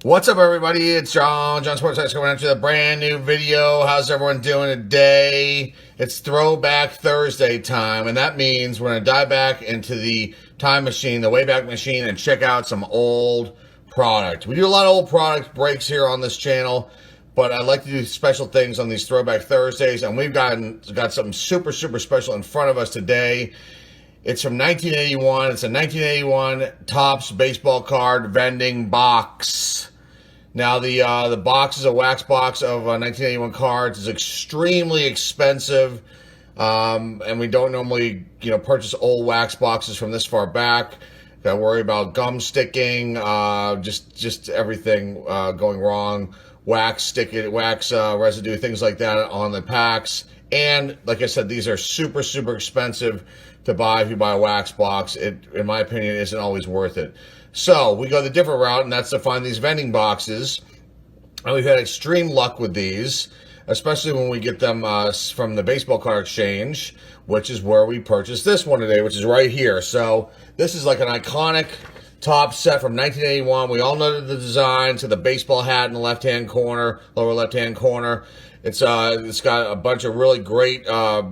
What's up, everybody? It's John Sports X coming at you with a brand new video. How's everyone doing today? It's Throwback Thursday time, and that means we're going to dive back into the time machine, the Wayback Machine, and check out some old product. We do a lot of old product breaks here on this channel, but I like to do special things on these Throwback Thursdays, and we've got something super special in front of us today. It's from 1981. It's a 1981 Topps baseball card vending box. Now, the box is a wax box of 1981 cards. It's extremely expensive, and we don't normally, purchase old wax boxes from this far back. Got to worry about gum sticking, just everything going wrong, wax residue, things like that on the packs. And like I said, these are super expensive to buy. If you buy a wax box, it, in my opinion, isn't always worth it. So we go the different route, and that's to find these vending boxes. And we've had extreme luck with these, especially when we get them from the baseball card exchange, which is where we purchased this one today, which is right here. So this is like an iconic Topps set from 1981. We all know the design, to the baseball hat in the left-hand corner, lower left-hand corner. It's got a bunch of really great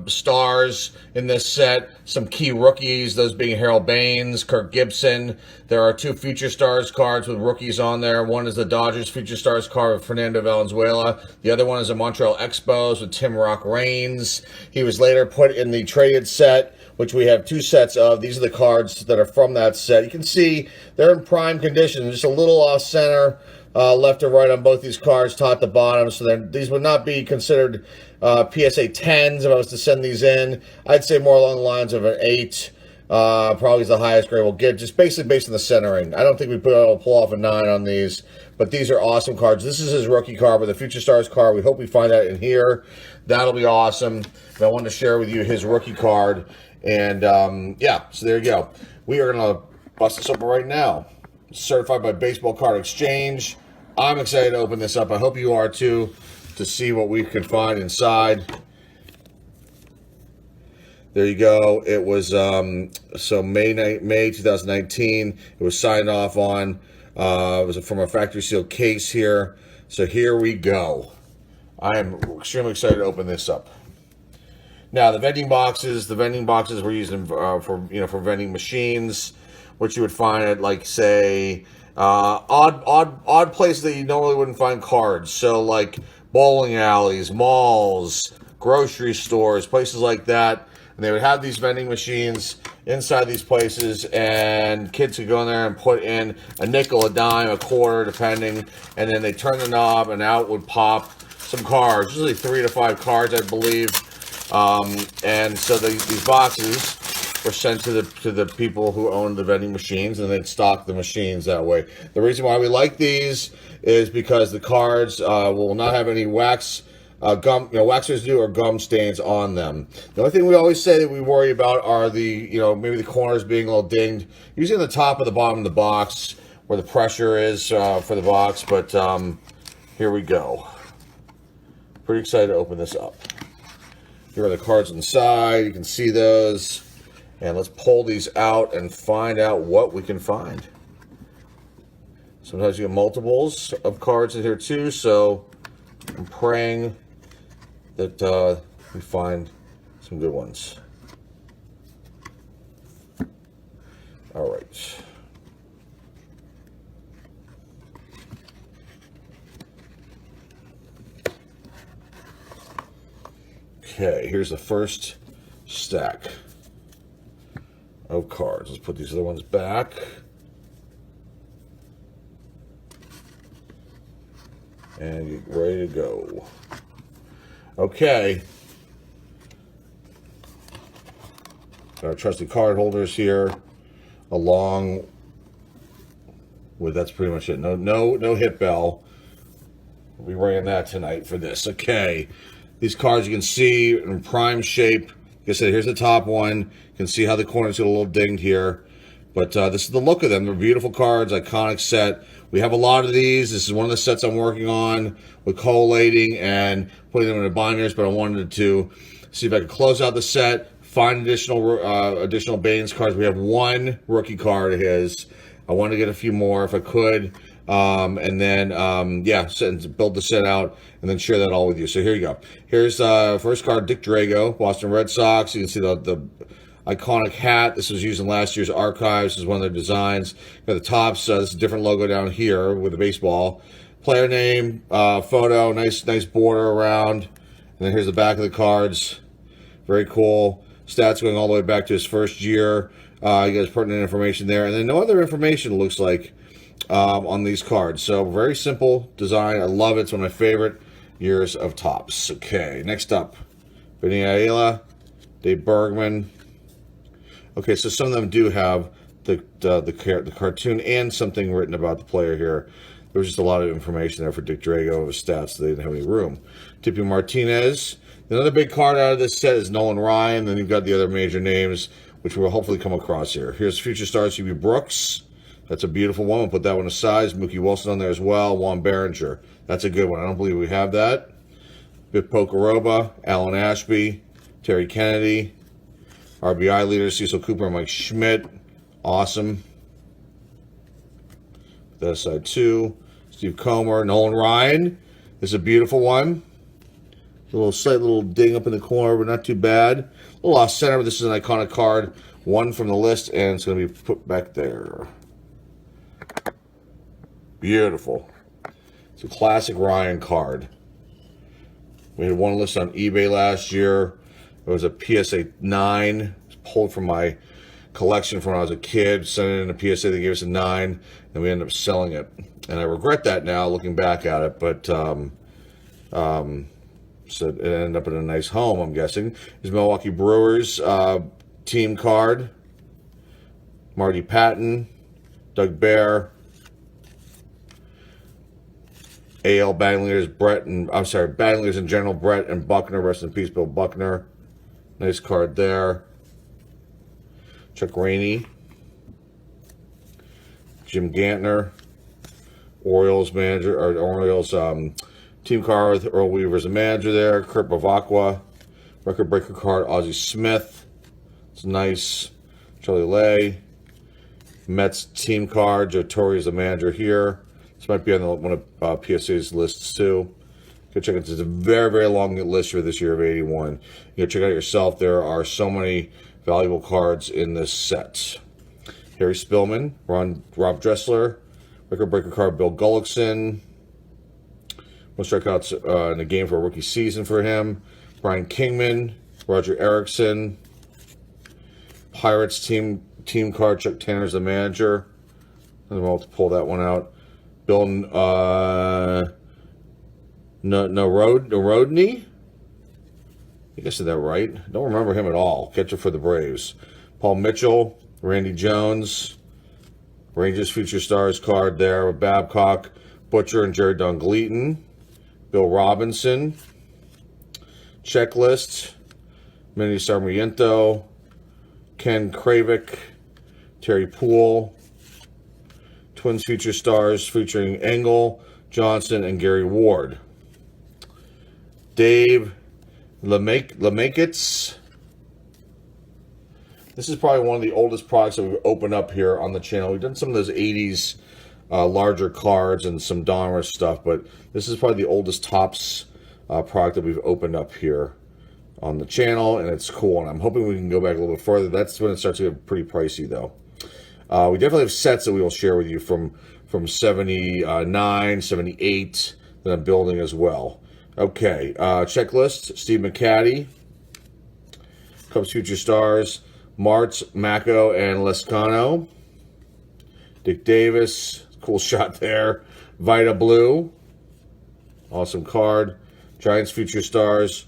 stars in this set. Some key rookies, those being Harold Baines, Kirk Gibson. There are two Future Stars cards with rookies on there. One is the Dodgers Future Stars card with Fernando Valenzuela. The other one is a Montreal Expos with Tim Rock Raines. He was later put in the traded set, which we have two sets of. These are the cards that are from that set. You can see they're in prime condition, just a little off center. Left or right on both these cards, top to bottom. So these would not be considered PSA 10s if I was to send these in. I'd say more along the lines of an 8. Probably is the highest grade we'll get, just basically based on the centering. I don't think we pull off a 9 on these, but these are awesome cards. This is his rookie card with the Future Stars card. We hope we find that in here. That'll be awesome. And I wanted to share with you his rookie card. And yeah, so there you go. We are going to bust this open right now. Certified by Baseball Card Exchange. I'm excited to open this up. I hope you are too, to see what we can find inside. There you go. It was so May 2019. It was signed off on. It was from a factory sealed case here. So here we go. I am extremely excited to open this up. Now the vending boxes we're using for vending machines, which you would find at, like, say, odd places that you normally wouldn't find cards. So like bowling alleys, malls, grocery stores, places like that. And they would have these vending machines inside these places, and kids could go in there and put in a nickel, a dime, a quarter, depending. And then they turn the knob, and out would pop some cards, usually 3 to 5 cards, I believe. And so these boxes were sent to the people who owned the vending machines, and they'd stock the machines that way. The reason why we like these is because the cards will not have any wax wax residue or gum stains on them. The only thing we always say that we worry about are the maybe the corners being a little dinged, usually on the top or the bottom of the box where the pressure is for the box. But here we go. Pretty excited to open this up. Here are the cards inside. You can see those. And let's pull these out and find out what we can find. Sometimes you get multiples of cards in here too, so I'm praying that we find some good ones. All right. Okay, here's the first stack of cards. Let's put these other ones back. And get ready to go. Okay. Our trusty card holders here, along with, that's pretty much it. No hit bell. We ran that tonight for this. Okay. These cards you can see in prime shape. Like I said, here's the top one. You can see how the corners get a little dinged here. But this is the look of them. They're beautiful cards, iconic set. We have a lot of these. This is one of the sets I'm working on with collating and putting them into binders, but I wanted to see if I could close out the set, find additional Baines cards. We have one rookie card of his. I wanted to get a few more if I could. And then, build the set out and then share that all with you. So here you go. Here's first card, Dick Drago, Boston Red Sox. You can see the iconic hat. This was used in last year's archives. This is one of their designs. Got the tops. This is a different logo down here with the baseball. Player name, photo, nice border around. And then here's the back of the cards. Very cool. Stats going all the way back to his first year. You guys pertinent information there. And then no other information, looks like, on these cards. So very simple design. I love it. It's one of my favorite years of Topps. Okay, next up, Vinny Ayala, Dave Bergman. Okay, so some of them do have the cartoon and something written about the player here. There was just a lot of information there for Dick Drago of his stats, so they didn't have any room. Tippy Martinez. Another big card out of this set is Nolan Ryan. Then you've got the other major names, which we'll hopefully come across here. Here's Future Stars, C.B. Brooks. That's a beautiful one. We'll put that one aside. Mookie Wilson on there as well. Juan Berenger. That's a good one. I don't believe we have that. Bip Pocoroba, Alan Ashby, Terry Kennedy, RBI leaders, Cecil Cooper and Mike Schmidt. Awesome. Put that aside too. Steve Comer, Nolan Ryan. This is a beautiful one. A slight little ding up in the corner, but not too bad. A little off center, but this is an iconic card. One from the list, and it's going to be put back there. Beautiful. It's a classic Ryan card. We had one list on eBay last year. It was a PSA 9. It was pulled from my collection from when I was a kid. Sent it in a PSA. They gave us a 9, and we ended up selling it. And I regret that now, looking back at it. But so it ended up in a nice home, I'm guessing. Is Milwaukee Brewers team card. Marty Patton, Doug Bear, AL batting leaders batting leaders in general, Brett and Buckner. Rest in peace, Bill Buckner. Nice card there. Chuck Rainey, Jim Gantner, Orioles manager, or Orioles team card with Earl Weaver as a manager there. Kurt Bavacqua, record breaker card, Ozzie Smith. It's nice. Charlie Lay, Mets team card, Joe Torre is the manager here. This might be on one of PSA's lists too. Go check it. It's a very, very long list for this year of 81. You go check it out yourself. There are so many valuable cards in this set. Harry Spillman, Rob Dressler, record breaker card, Bill Gullickson. Most strikeouts in the game for a rookie season for him. Brian Kingman, Roger Erickson. Pirates team card, Chuck Tanner's the manager. I'm about to pull that one out. Bill Narodny? I think I said that right. Don't remember him at all. Catcher for the Braves. Paul Mitchell, Randy Jones, Rangers Future Stars card there with Babcock, Butcher, and Jerry Dungleaton. Bill Robinson. Checklist, Manny Sarmiento, Ken Kravick, Terry Poole. Twins Future Stars featuring Engel, Johnson, and Gary Ward. Dave Lemakits. This is probably one of the oldest products that we've opened up here on the channel. We've done some of those 80s larger cards and some Donruss stuff, but this is probably the oldest Topps product that we've opened up here on the channel, and it's cool. And I'm hoping we can go back a little bit further. That's when it starts to get pretty pricey, though. We definitely have sets that we will share with you from 79, 78 that I'm building as well. Okay, checklist, Steve McCaddy, Cubs Future Stars, Martz, Mako, and Lescano. Dick Davis, cool shot there. Vita Blue, awesome card. Giants Future Stars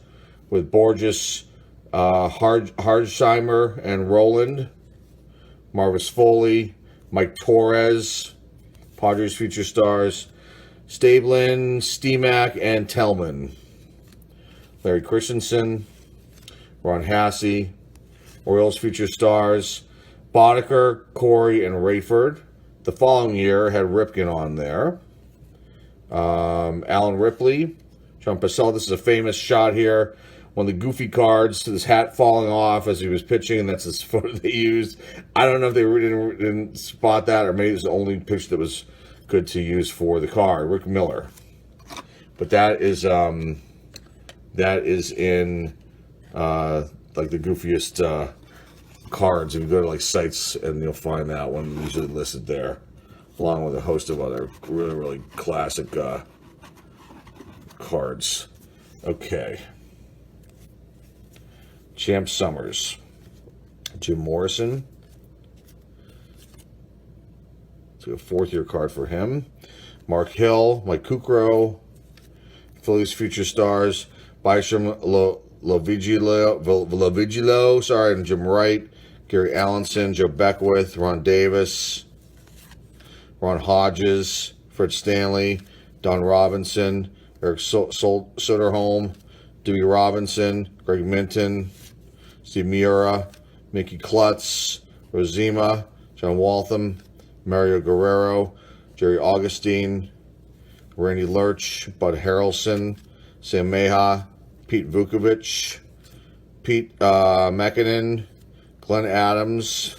with Borges, Hardsheimer, and Roland. Marvis Foley, Mike Torres, Padres Future Stars, Stablin, Steemack, and Tellman. Larry Christensen, Ron Hasse, Orioles Future Stars, Boddicker, Corey, and Rayford. The following year had Ripken on there. Alan Ripley, John Purcell. This is a famous shot here. One of the goofy cards to his hat falling off as he was pitching, and that's this photo they used. I don't know if they didn't spot that, or maybe it's the only picture that was good to use for the card. Rick Miller. But that is in like the goofiest cards. If you go to like sites, and you'll find that one usually listed there, along with a host of other really classic cards. Okay. Champ Summers. Jim Morrison. So a fourth-year card for him. Mark Hill, Mike Kukro, Phillies Future Stars, Bysham Lovigilo, sorry, and Jim Wright, Gary Allenson, Joe Beckwith, Ron Davis, Ron Hodges, Fred Stanley, Don Robinson, Eric Soderholm, Dewey Robinson, Greg Minton, Steve Miura, Mickey Klutz, Rosema, John Waltham, Mario Guerrero, Jerry Augustine, Randy Lurch, Bud Harrelson, Sam Meha, Pete Vukovich, Pete Mekinen, Glenn Adams,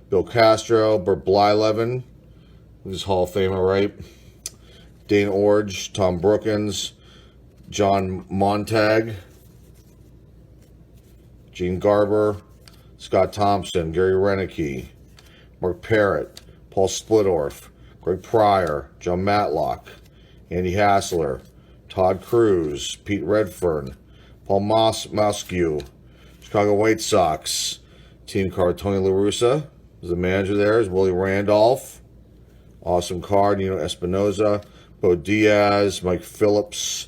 Bill Castro, Bert Blyleven, who's Hall of Famer, right? Dane Orge, Tom Brookins, John Montag, Gene Garber, Scott Thompson, Gary Renicky, Mark Parrott, Paul Splittorff, Greg Pryor, John Matlock, Andy Hassler, Todd Cruz, Pete Redfern, Paul Mosque, Chicago White Sox, team card Tony La Russa, is the manager there, is Willie Randolph, awesome card, Nino Espinoza, Bo Diaz, Mike Phillips,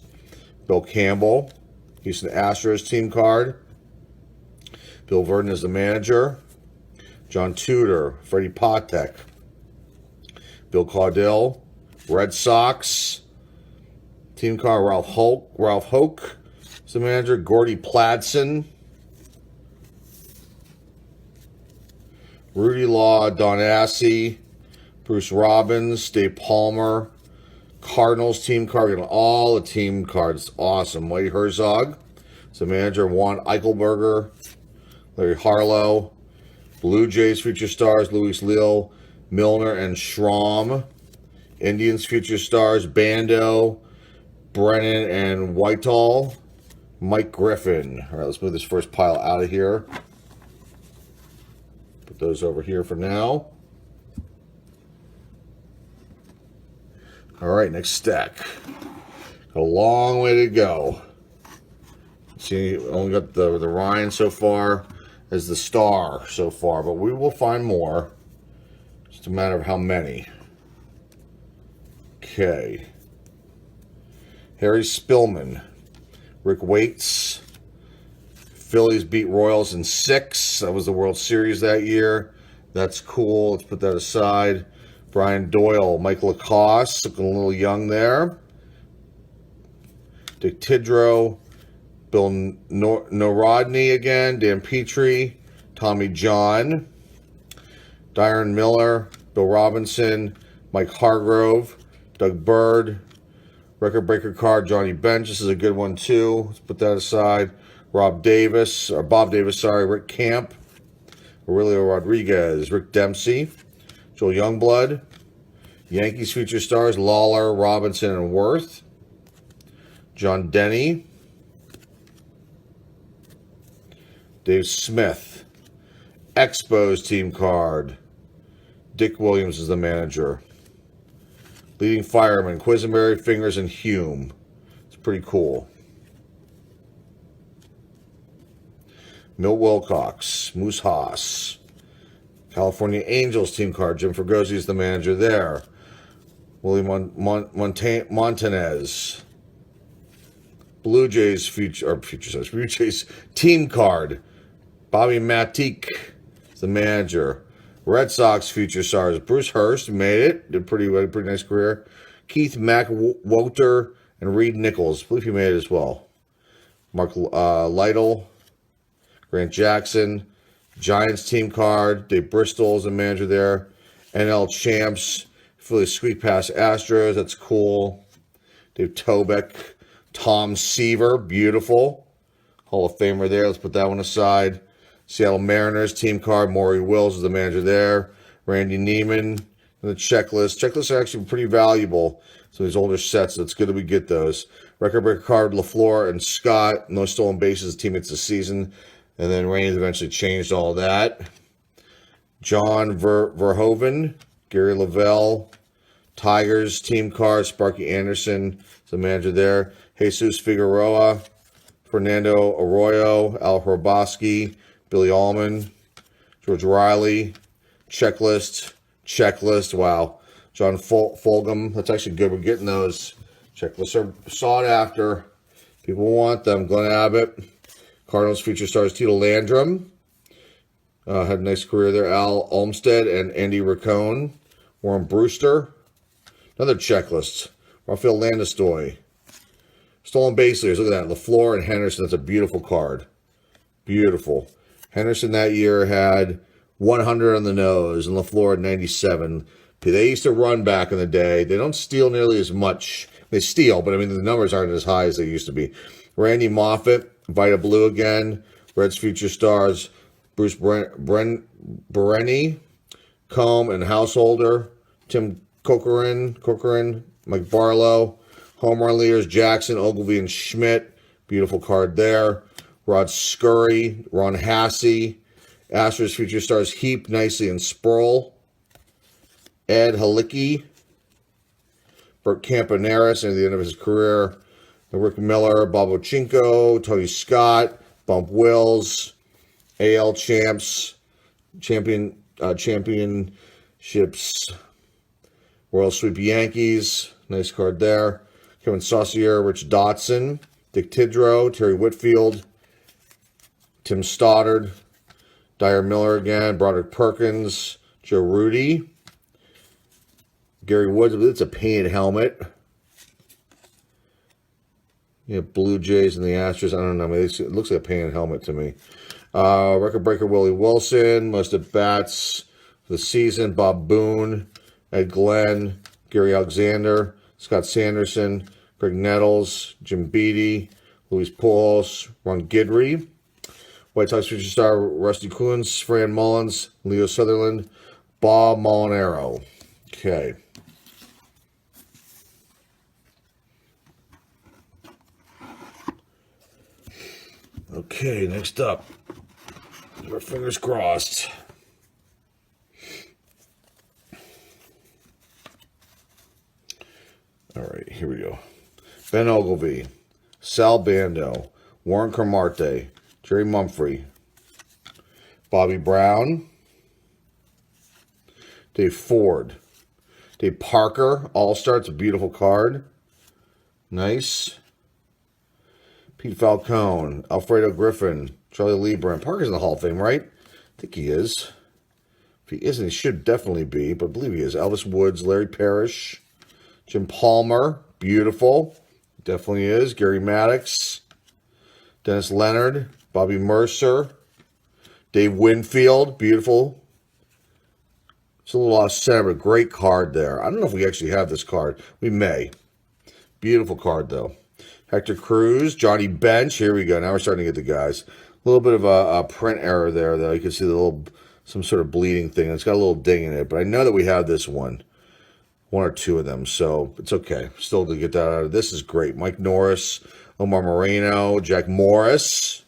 Bill Campbell, Houston Astros team card, Bill Verdon is the manager, John Tudor, Freddie Patek, Bill Caudill, Red Sox, team card Ralph Hoke is the manager, Gordy Pladson, Rudy Law, Don Assey, Bruce Robbins, Dave Palmer, Cardinals team card, and all the team cards, awesome. Whitey Herzog is the manager, Juan Eichelberger, Larry Harlow, Blue Jays Future Stars, Luis Leal, Milner, and Schramm. Indians Future Stars, Bando, Brennan, and Whitehall. Mike Griffin. All right, let's move this first pile out of here. Put those over here for now. All right, next stack. A long way to go. See, only got the Ryan so far as the star so far, but we will find more. Just a matter of how many. Okay. Harry Spillman, Rick Waits. Phillies beat Royals in 6. That was the World Series that year. That's cool. Let's put that aside. Brian Doyle, Mike Lacoste, looking a little young there. Dick Tidrow, Bill Narodny again, Dan Petrie, Tommy John, Dyron Miller, Bill Robinson, Mike Hargrove, Doug Bird, record breaker card, Johnny Bench. This is a good one too. Let's put that aside. Bob Davis, Rick Camp, Aurelio Rodriguez, Rick Dempsey, Joel Youngblood, Yankees Future Stars, Lawler, Robinson, and Worth, John Denny, Dave Smith, Expos team card, Dick Williams is the manager, leading fireman, Quisenberry, Fingers, and Hume. It's pretty cool. Milt Wilcox, Moose Haas, California Angels team card, Jim Fregosi is the manager there, Willie Montanez, Blue Jays Blue Jays team card, Bobby Matik is the manager, Red Sox Future Stars, Bruce Hurst made it, did pretty nice career, Keith McWoter, and Reed Nichols, I believe he made it as well, Mark Lytle, Grant Jackson, Giants team card, Dave Bristol is the manager there, NL Champs, Phillies squeak past Astros, that's cool, Dave Tobeck, Tom Seaver, beautiful, Hall of Famer there, let's put that one aside, Seattle Mariners team card, Maury Wills is the manager there, Randy Neiman, And the checklist. Checklists are actually pretty valuable. So these older sets, so it's good that we get those. Record breaker card, LaFleur and Scott. No stolen bases, teammates this season. And then Raines eventually changed all that. John Verhoeven, Gary Lavelle, Tigers, team card, Sparky Anderson, the manager there. Jesus Figueroa, Fernando Arroyo, Al Hrabowski, Billy Allman, George Riley, checklist, wow. John Fulgham, that's actually good. We're getting those. Checklists are sought after. People want them. Glenn Abbott, Cardinals future stars, Tito Landrum, had a nice career there. Al Olmsted and Andy Racone, Warren Brewster. Another checklist. Rafael Landis-Doy. Stolen base leaders. Look at that. LaFleur and Henderson. That's a beautiful card. Beautiful. Henderson that year had 100 on the nose, and LaFleur had 97. They used to run back in the day. They don't steal nearly as much. They steal, but I mean, the numbers aren't as high as they used to be. Randy Moffett, Vita Blue again. Reds future stars, Bruce Bereni, Combe and Householder. Tim Corcoran, Mike Barlow. Home run leaders, Jackson, Ogilvy, and Schmidt. Beautiful card there. Rod Scurry, Ron Hassey. Astros future stars, Heap, Nicely, and Sproul. Ed Halicki. Bert Campaneris, at the end of his career. Rick Miller, Bob Ochinko, Tony Scott, Bump Wills. AL champs, championships. Royal Sweep Yankees. Nice card there. Kevin Saucier, Rich Dotson, Dick Tidrow, Terry Whitfield, Tim Stoddard, Dyer Miller again, Broderick Perkins, Joe Rudy, Gary Woods. It's a painted helmet. Yeah, Blue Jays and the Astros. I don't know. I mean, it looks like a painted helmet to me. Record breaker Willie Wilson, most at bats for the season. Bob Boone, Ed Glenn, Gary Alexander, Scott Sanderson, Greg Nettles, Jim Beattie, Luis Pujols, Ron Guidry, White Sox future star Rusty Kuntz, Fran Mullins, Leo Sutherland, Bob Molinaro. Okay. Okay, next up. Our fingers crossed. All right, here we go. Ben Ogilvy, Sal Bando, Warren Cromartie, Jerry Mumphrey, Bobby Brown, Dave Ford, Dave Parker, All-Star. It's a beautiful card. Nice. Pete Falcone, Alfredo Griffin, Charlie Lieber. Parker's in the Hall of Fame, right? I think he is. If he isn't, he should definitely be, but I believe he is. Elvis Woods, Larry Parrish, Jim Palmer, beautiful. Definitely is. Gary Maddox, Dennis Leonard, Bobby Mercer, Dave Winfield, beautiful. It's a little off center, but great card there. I don't know if we actually have this card. We may. Beautiful card, though. Hector Cruz, Johnny Bench. Here we go. Now we're starting to get the guys. A little bit of a print error there, though. You can see the little, some sort of bleeding thing. It's got a little ding in it, but I know that we have this one or two of them, so it's okay. Still to get that out of this is great. Mike Norris, Omar Moreno, Jack Morris.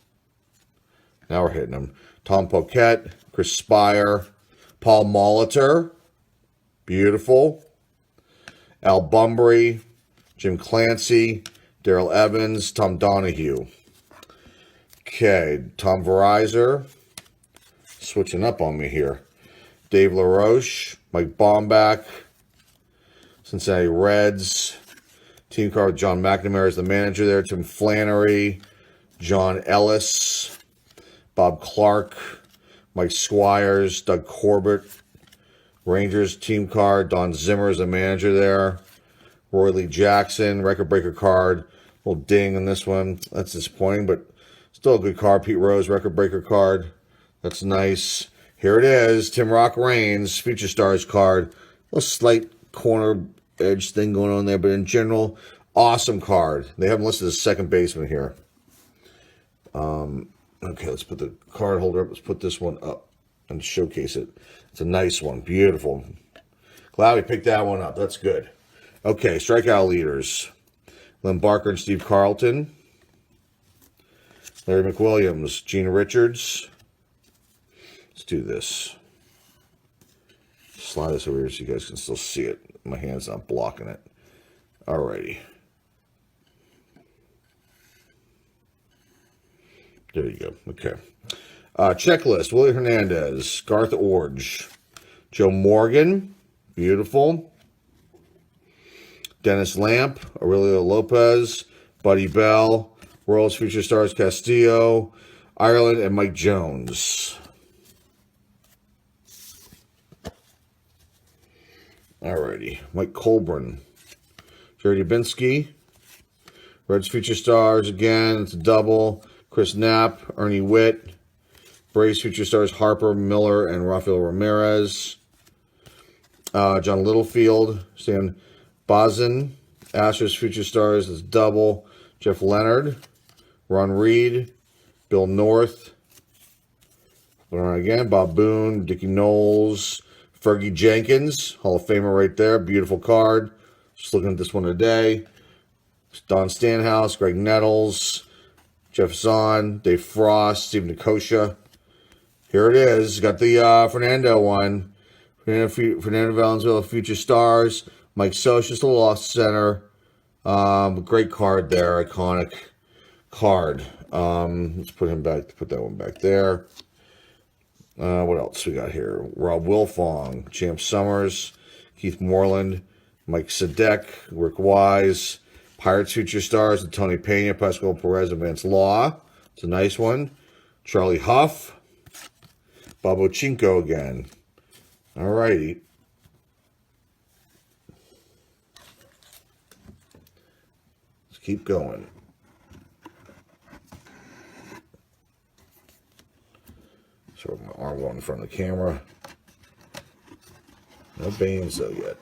Now we're hitting them. Tom Poquette, Chris Spire, Paul Molitor. Beautiful. Al Bunbury, Jim Clancy, Darrell Evans, Tom Donahue. Okay, Tom Verizor. Switching up on me here. Dave LaRoche, Mike Baumbach, Cincinnati Reds. Team card with John McNamara as the manager there. Tim Flannery, John Ellis, Bob Clark, Mike Squires, Doug Corbett. Rangers team card, Don Zimmer is the manager there. Roy Lee Jackson, record breaker card. Little ding on this one. That's disappointing, but still a good card. Pete Rose, record breaker card. That's nice. Here it is. Tim Rock Raines, Future Stars card. A little slight corner edge thing going on there, but in general, awesome card. They haven't listed the second baseman here. Okay, let's put the card holder up. Let's put this one up and showcase it. It's a nice one. Beautiful. Glad we picked that one up. That's good. Okay, strikeout leaders. Lynn Barker and Steve Carlton. Larry McWilliams, Gina Richards. Let's do this. Slide this over here so you guys can still see it. My hand's not blocking it. Alrighty. There you go. Okay. Checklist. Willie Hernandez. Garth Orge. Joe Morgan. Beautiful. Dennis Lamp. Aurelio Lopez. Buddy Bell. Royals Future Stars Castillo. Ireland. And Mike Jones. Alrighty. Mike Colburn. Jerry Dubinsky. Reds Future Stars again. It's a double. Chris Knapp. Ernie Witt. Braves Future Stars Harper, Miller, and Rafael Ramirez. John Littlefield. Stan Bozin. Astros Future Stars is double. Jeff Leonard. Ron Reed. Bill North. Again, Bob Boone. Dickie Knowles. Fergie Jenkins, Hall of Famer right there. Beautiful card. Just looking at this one today. Don Stanhouse, Greg Nettles, Jeff Zahn, Dave Frost, Steve Nicosia. Here it is. Got the Fernando one. Fernando Valenzuela, Future Stars. Mike Socius, the Lost Center. Great card there. Iconic card. Let's put him back. Put that one back there. What else we got here? Rob Wilfong, Champ Summers, Keith Moreland, Mike Sadek, Rick Wise, Pirates Future Stars, and Tony Pena, Pascal Perez, and Vance Law. It's a nice one. Charlie Huff, Bob Ochinko again. All righty. Let's keep going. So my arm going in front of the camera. No Baines though yet.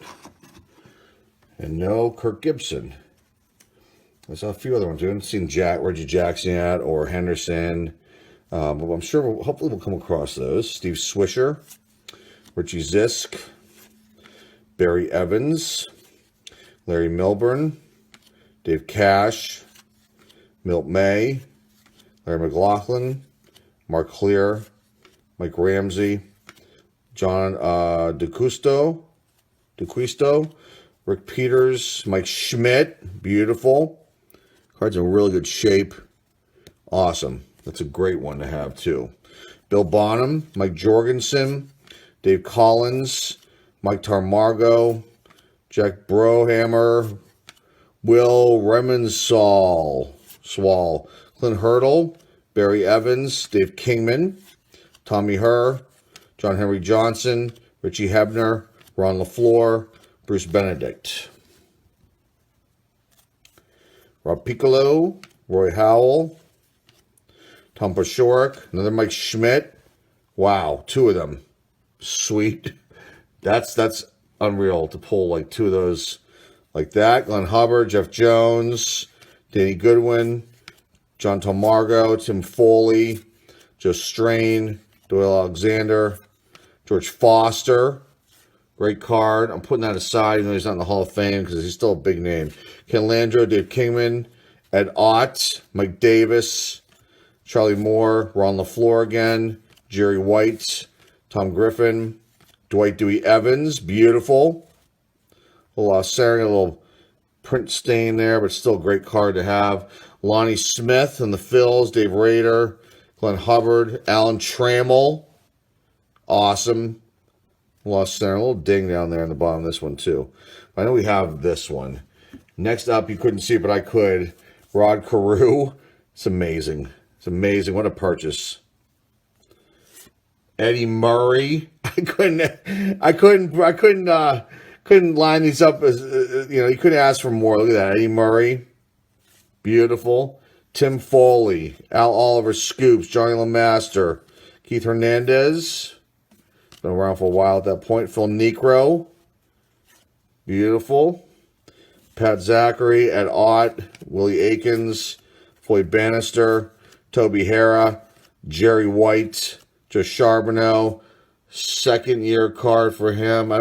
And no Kirk Gibson. I saw a few other ones. We haven't seen Reggie Jackson yet or Henderson. But I'm sure hopefully we'll come across those. Steve Swisher. Richie Zisk. Barry Evans. Larry Milburn. Dave Cash. Milt May. Larry McLaughlin. Mark Clear. Mike Ramsey, John DeQuisto, Rick Peters, Mike Schmidt, beautiful. Card's in really good shape. Awesome. That's a great one to have, too. Bill Bonham, Mike Jorgensen, Dave Collins, Mike Tarmargo, Jack Brohammer, Will Remensall, Clint Hurdle, Barry Evans, Dave Kingman, Tommy Herr, John Henry Johnson, Richie Hebner, Ron LaFleur, Bruce Benedict. Rob Piccolo, Roy Howell, Tom Pashorik, another Mike Schmidt. Wow, two of them. Sweet. That's unreal to pull like two of those like that. Glenn Hubbard, Jeff Jones, Danny Goodwin, John Tomargo, Tim Foley, Joe Strain, Doyle Alexander, George Foster. Great card. I'm putting that aside, even though he's not in the Hall of Fame because he's still a big name. Ken Landreau, Dave Kingman, Ed Ott, Mike Davis, Charlie Moore, Ron LaFleur again, Jerry White, Tom Griffin, Dwight Dewey Evans, beautiful. A little print stain there, but still a great card to have. Lonnie Smith and the Phils, Dave Rader, Glenn Hubbard, Alan Trammell, awesome. Lost center, a little ding down there in the bottom of this one too. I know we have this one. Next up, you couldn't see it, but I could. Rod Carew. It's amazing. It's amazing. What a purchase. Eddie Murray. I couldn't line these up as you couldn't ask for more. Look at that. Eddie Murray. Beautiful. Tim Foley, Al Oliver Scoops, Johnny LeMaster, Keith Hernandez. Been around for a while at that point. Phil Necro. Beautiful. Pat Zachary, Ed Ott, Willie Aikens, Floyd Bannister, Toby Hara, Jerry White, Joe Charbonneau. Second year card for him. I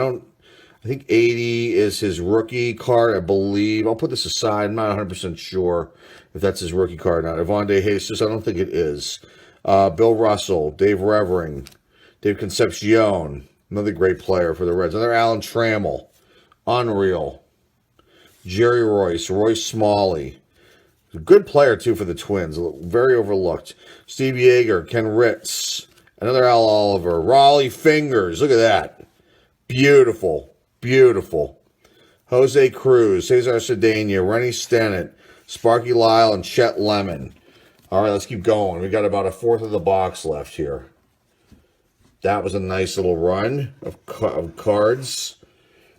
I think 80 is his rookie card, I believe. I'll put this aside. I'm not 100% sure if that's his rookie card or not. Yvonne De Jesus, I don't think it is. Bill Russell, Dave Revering, Dave Concepcion, another great player for the Reds. Another Alan Trammell, unreal. Jerry Royce, Royce Smalley, a good player too for the Twins, very overlooked. Steve Yeager, Ken Ritz, another Al Oliver, Raleigh Fingers, look at that. Beautiful, beautiful. Jose Cruz, Cesar Cedeno, Rennie Stennett, Sparky Lyle, and Chet Lemon. All right, let's keep going. We got about a fourth of the box left here. That was a nice little run of cards.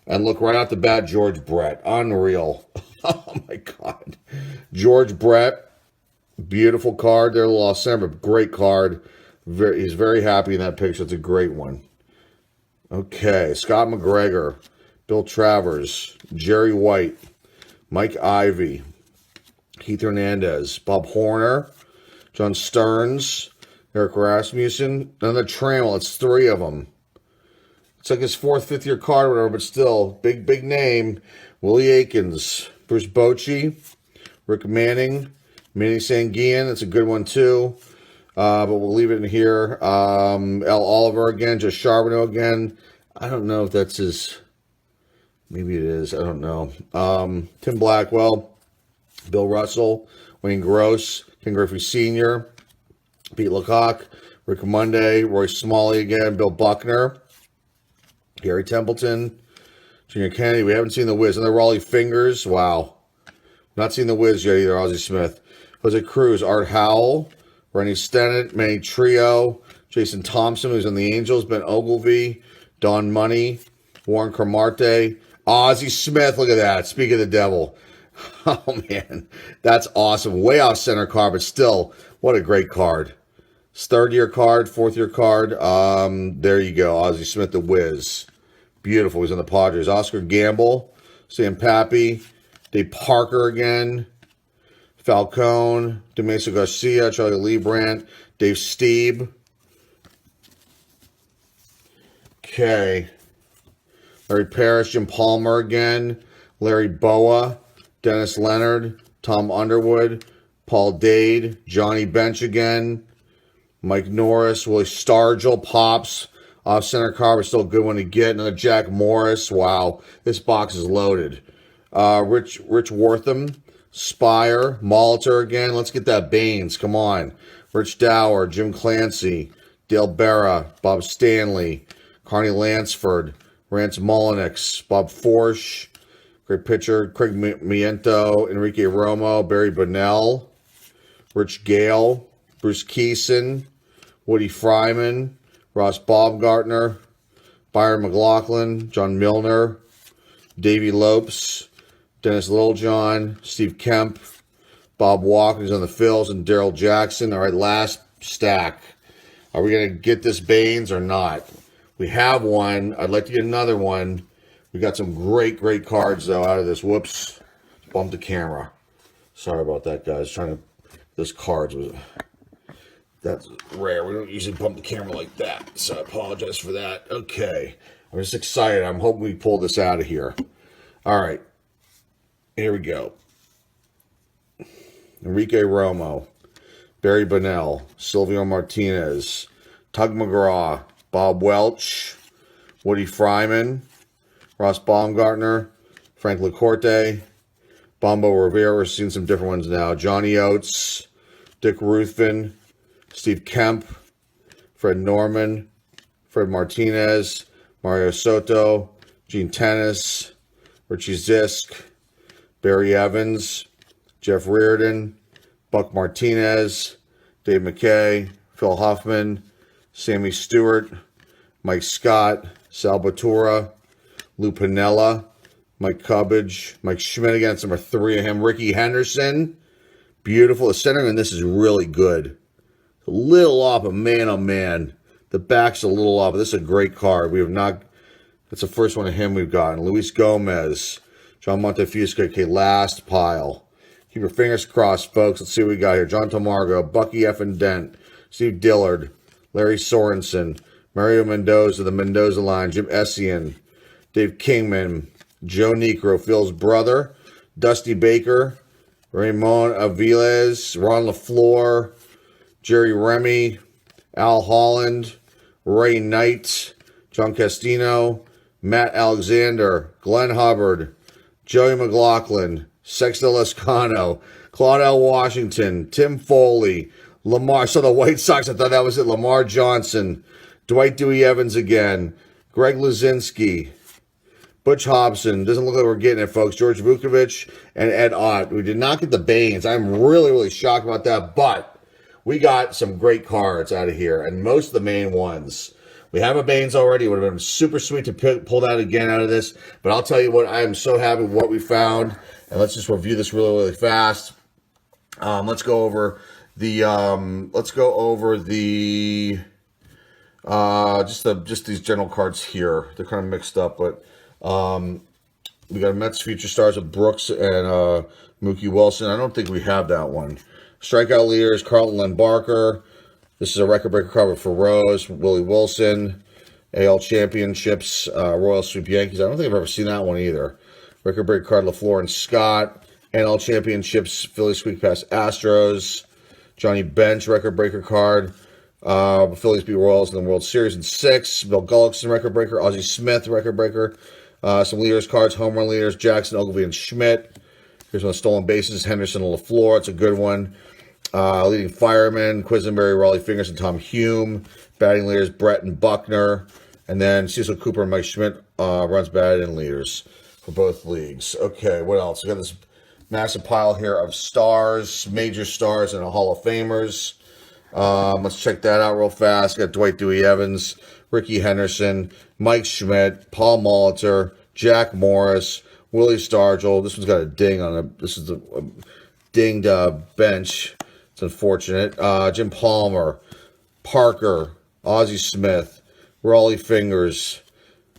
And look right out the bat, George Brett. Unreal. Oh, my God. George Brett, beautiful card there, a little off center, but great card. He's very happy in that picture. It's a great one. Okay, Scott McGregor, Bill Travers, Jerry White, Mike Ivey, Keith Hernandez, Bob Horner, John Stearns, Eric Rasmussen, another Trammell. It's three of them. It's like his fourth, fifth-year card or whatever, but still, big name. Willie Aikens, Bruce Bochy, Rick Manning, Manny Sanguian. That's a good one, too. But we'll leave it in here. Al Oliver again, Joe Charbonneau again. I don't know if that's his... Maybe it is. I don't know. Tim Blackwell, Bill Russell, Wayne Gross, Ken Griffey Sr., Pete Lecoq, Rick Monday, Royce Smalley again, Bill Buckner, Gary Templeton, Junior Kennedy. We haven't seen the Wiz. And the Raleigh Fingers. Wow. Not seen the Wiz yet either. Ozzie Smith. Jose Cruz, Art Howell, Rennie Stennett, Manny Trio, Jason Thompson, who's in the Angels, Ben Ogilvy, Don Money, Warren Cromartie, Ozzie Smith. Look at that. Speak of the devil. Oh, man. That's awesome. Way off center card, but still, what a great card. Third-year card, fourth-year card. There you go. Ozzie Smith, the Wiz. Beautiful. He's on the Padres. Oscar Gamble, Sam Pappy, Dave Parker again, Falcone, DeMesa Garcia, Charlie Leibrandt, Dave Steeb. Okay. Larry Parrish, Jim Palmer again, Larry Boa, Dennis Leonard, Tom Underwood, Paul Dade, Johnny Bench again, Mike Norris, Willie Stargell, Pops, off center card, but still a good one to get. Another Jack Morris. Wow, this box is loaded. Rich Wortham, Spire, Molitor again. Let's get that Baines. Come on. Rich Dower, Jim Clancy, Dale Berra, Bob Stanley, Carney Lansford, Rance Mullenix, Bob Forsch, great pitcher, Craig Miento, Enrique Romo, Barry Bonnell, Rich Gale, Bruce Keeson, Woody Fryman, Ross Baumgartner, Byron McLaughlin, John Milner, Davey Lopes, Dennis Littlejohn, Steve Kemp, Bob Walker, who's on the Phils, and Daryl Jackson. All right, last stack. Are we going to get this Baines or not? We have one. I'd like to get another one. We got some great cards, though, out of this. Whoops. Bumped the camera. Sorry about that, guys. This cards was... That's rare. We don't usually bump the camera like that, so I apologize for that. Okay. I'm just excited. I'm hoping we pull this out of here. All right. Here we go. Enrique Romo, Barry Bonnell, Silvio Martinez, Tug McGraw, Bob Welch, Woody Fryman, Ross Baumgartner, Frank LaCorte, Bombo Rivera. We're seeing some different ones now. Johnny Oates, Dick Ruthven, Steve Kemp, Fred Norman, Fred Martinez, Mario Soto, Gene Tennis, Richie Zisk, Barry Evans, Jeff Reardon, Buck Martinez, Dave McKay, Phil Huffman, Sammy Stewart, Mike Scott, Sal Batura, Lou Piniella, Mike Cubbage, Mike Schmidt again. It's number 3 of him. Ricky Henderson, beautiful. The centering in this is really good. A little off, but man, oh man. The back's a little off. This is a great card. We have not... That's the first one of him we've gotten. Luis Gomez, John Montefusco. Okay, last pile. Keep your fingers crossed, folks. Let's see what we got here. John Tomargo, Bucky Effin Dent, Steve Dillard, Larry Sorensen, Mario Mendoza, the Mendoza line, Jim Essien, Dave Kingman, Joe Necro, Phil's brother, Dusty Baker, Ramon Aviles, Ron LaFleur, Jerry Remy, Al Holland, Ray Knight, John Castino, Matt Alexander, Glenn Hubbard, Joey McLaughlin, Sexto Lescano, Claudel Washington, Tim Foley, Lamar. So the White Sox, I thought that was it. Lamar Johnson, Dwight Dewey Evans again, Greg Luzinski, Butch Hobson. Doesn't look like we're getting it, folks. George Vukovic and Ed Ott. We did not get the Baines. I'm really, really shocked about that, but we got some great cards out of here, and most of the main ones. We have a Baines already. It would have been super sweet to pull that again out of this, but I'll tell you what, I am so happy with what we found, and let's just review this really, really fast. Let's go over the just these general cards here. They're kind of mixed up, but we got Mets future stars with Brooks and Mookie Wilson. I don't think we have that one. Strikeout leaders: Carlton Len Barker. This is a record breaker cover for Rose, Willie Wilson. AL Championships, Royal Sweep Yankees. I don't think I've ever seen that one either. Record breaker card, LaFleur and Scott. NL Championships, Philly Sweep past Astros. Johnny Bench, record breaker card. Phillies beat Royals in the World Series in 6. Bill Gullickson, record breaker. Ozzie Smith, record breaker. Some leaders cards, home run leaders, Jackson, Ogilvy, and Schmidt. Here's one of stolen bases, Henderson and LaFleur. It's a good one. Leading firemen, Quisenberry, Raleigh Fingers, and Tom Hume. Batting leaders, Brett and Buckner. And then Cecil Cooper and Mike Schmidt runs batting and leaders for both leagues. Okay, what else? We got this massive pile here of stars, major stars, and Hall of Famers. Let's check that out real fast. Got Dwight Dewey Evans, Ricky Henderson, Mike Schmidt, Paul Molitor, Jack Morris, Willie Stargell. This one's got a ding on it. This is a dinged bench. It's unfortunate. Jim Palmer, Parker, Ozzie Smith, Raleigh Fingers,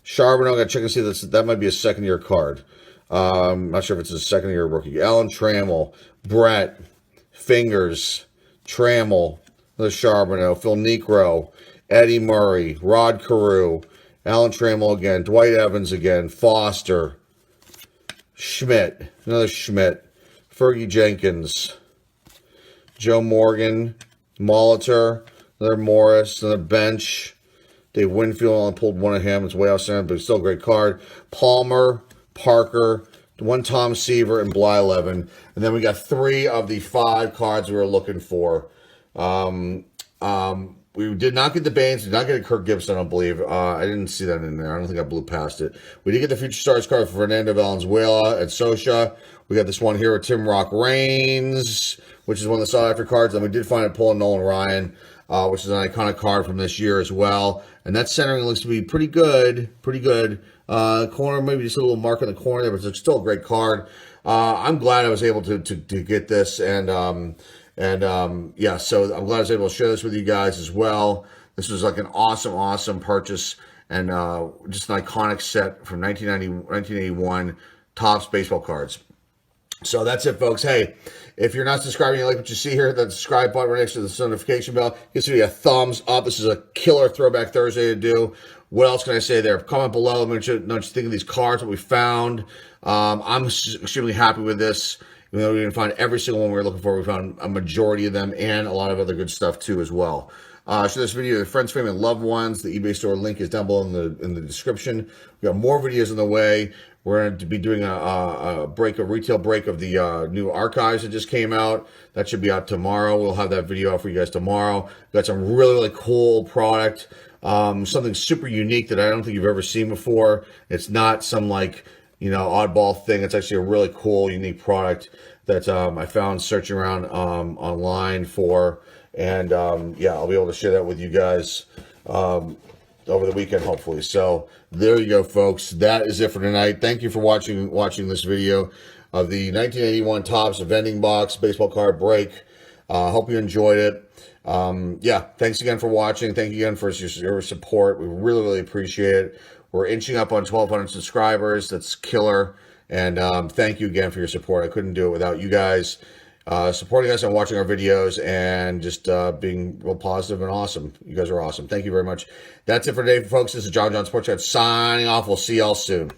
Charbonneau. Got to check and see that might be a second-year card. Not sure if it's a second-year rookie. Alan Trammell, Brett, Fingers, Trammell, another Charbonneau, Phil Necro, Eddie Murray, Rod Carew, Alan Trammell again, Dwight Evans again, Foster, Schmidt, another Schmidt, Fergie Jenkins, Joe Morgan, Molitor, another Morris, another Bench, Dave Winfield only pulled one of him. It's way outside, but it's still a great card. Palmer, Parker, one Tom Seaver, and Blyleven. And then we got 3 of the 5 cards we were looking for. We did not get the Baines. Did not get a Kirk Gibson, I don't believe. I didn't see that in there. I don't think I blew past it. We did get the Future Stars card for Fernando Valenzuela and Sosha. We got this one here with Tim Rock Reigns, which is one of the sought-after cards. And we did find it pulling Nolan Ryan, which is an iconic card from this year as well. And that centering looks to be pretty good. Pretty good. Corner, maybe just a little mark in the corner there, but it's still a great card. I'm glad I was able to get this, yeah, so I'm glad I was able to share this with you guys as well. This was like an awesome purchase, and just an iconic set from 1981 Topps baseball cards. So that's it, folks. Hey, if you're not subscribing, you like what you see here, that subscribe button right next to the notification bell gives you a thumbs up. This is a killer Throwback Thursday to do. What else can I say there? Comment below. Let me know what you think of these cards, what we found. I'm extremely happy with this. Even though we didn't find every single one we were looking for, we found a majority of them and a lot of other good stuff too as well. Share this video with your friends, family, and loved ones. The eBay store link is down below in the description. We got more videos on the way. We're going to be doing a retail break of the new archives that just came out. That should be out tomorrow. We'll have that video out for you guys tomorrow. We got some really cool product. Something super unique that I don't think you've ever seen before. It's not some oddball thing. It's actually a really cool, unique product that I found searching around online for. And yeah, I'll be able to share that with you guys over the weekend, hopefully. So there you go, folks. That is it for tonight. Thank you for watching this video of the 1981 Topps Vending Box baseball card break. Hope you enjoyed it. Yeah, thanks again for watching. Thank you again for your support. We really appreciate it. We're inching up on 1,200 subscribers. That's killer. And thank you again for your support. I couldn't do it without you guys. supporting us and watching our videos and just being real positive and awesome. You guys are awesome. Thank you very much. That's it for today, folks. This is John Sports Chat signing off. We'll see y'all soon.